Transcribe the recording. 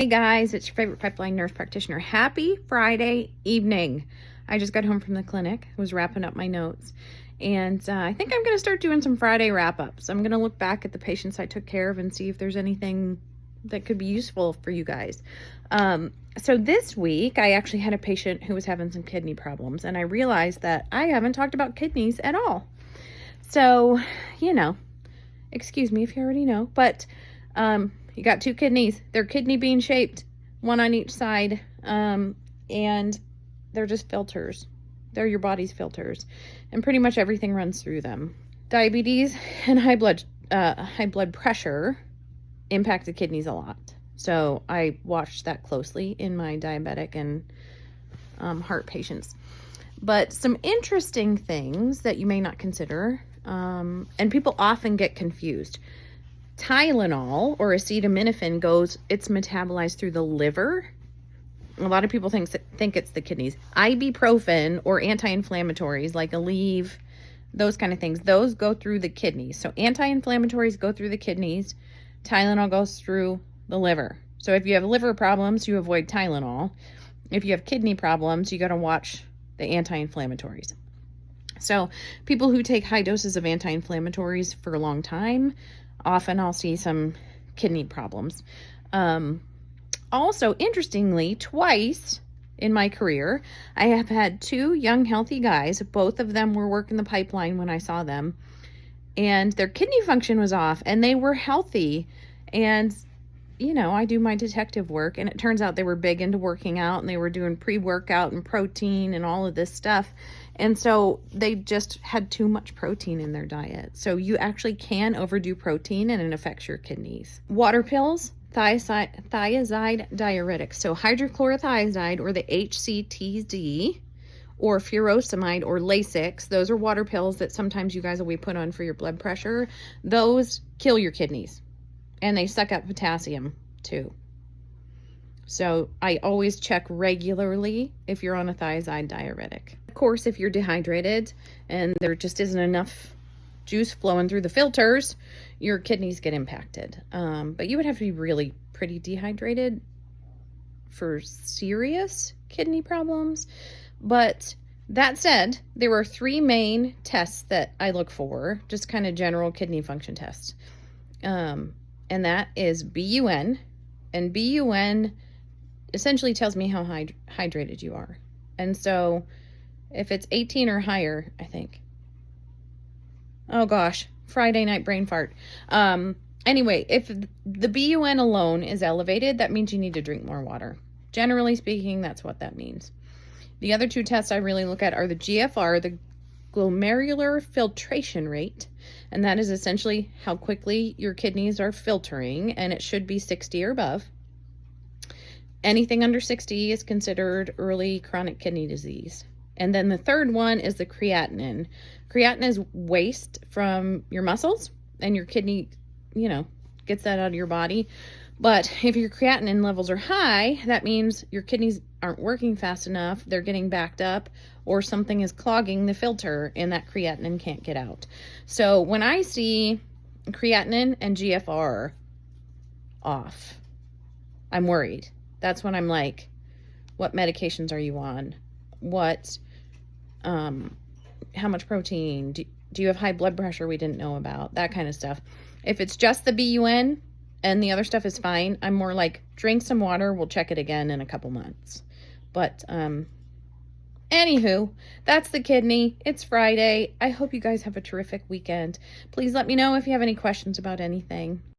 Hey guys, it's your favorite pipeline nurse practitioner. Happy Friday evening. I just got home from the clinic, was wrapping up my notes, and I think I'm going to start doing some Friday wrap-ups. I'm going to look back at the patients I took care of and see if there's anything that could be useful for you guys. So this week, I actually had a patient who was having some kidney problems, and I realized that I haven't talked about kidneys at all. So, excuse me if you already know, but you got two kidneys. They're kidney bean shaped, one on each side, and they're just filters. They're your body's filters, and pretty much everything runs through them. Diabetes and high blood pressure impact the kidneys a lot. So I watched that closely in my diabetic and heart patients. But some interesting things that you may not consider, and people often get confused. Tylenol or acetaminophen it's metabolized through the liver. A lot of people think it's the kidneys. Ibuprofen or anti-inflammatories like Aleve, those kind of things, those go through the kidneys. So anti-inflammatories go through the kidneys. Tylenol goes through the liver. So if you have liver problems, you avoid Tylenol. If you have kidney problems, you got to watch the anti-inflammatories. So people who take high doses of anti-inflammatories for a long time, often I'll see some kidney problems. Also, interestingly, twice in my career, I have had two young, healthy guys. Both of them were working the pipeline when I saw them, and their kidney function was off, and they were healthy. And, I do my detective work, and it turns out they were big into working out, and they were doing pre-workout and protein and all of this stuff. And so they just had too much protein in their diet. So you actually can overdo protein and it affects your kidneys. Water pills, thiazide diuretics. So hydrochlorothiazide, or the HCTZ, or furosemide or Lasix. Those are water pills that sometimes you guys will be put on for your blood pressure. Those kill your kidneys, and they suck up potassium too. So I always check regularly if you're on a thiazide diuretic. Of course, if you're dehydrated and there just isn't enough juice flowing through the filters, your kidneys get impacted. But you would have to be really pretty dehydrated for serious kidney problems. But that said, there are three main tests that I look for, just kind of general kidney function tests. And that is BUN. And BUN essentially tells me how hydrated you are. And so if it's 18 or higher, I think. Oh gosh, Friday night brain fart. Anyway, if the BUN alone is elevated, that means you need to drink more water. Generally speaking, that's what that means. The other two tests I really look at are the GFR, the glomerular filtration rate, and that is essentially how quickly your kidneys are filtering, and it should be 60 or above. Anything under 60 is considered early chronic kidney disease. And then the third one is the creatinine. Creatinine is waste from your muscles, and your kidney, gets that out of your body. But if your creatinine levels are high, that means your kidneys aren't working fast enough, they're getting backed up, or something is clogging the filter and that creatinine can't get out. So when I see creatinine and GFR off, I'm worried. That's when I'm like, what medications are you on? How much protein? Do you have high blood pressure we didn't know about? That kind of stuff. If it's just the BUN and the other stuff is fine, I'm more like, drink some water, we'll check it again in a couple months. But anywho, that's the kidney. It's Friday. I hope you guys have a terrific weekend. Please let me know if you have any questions about anything.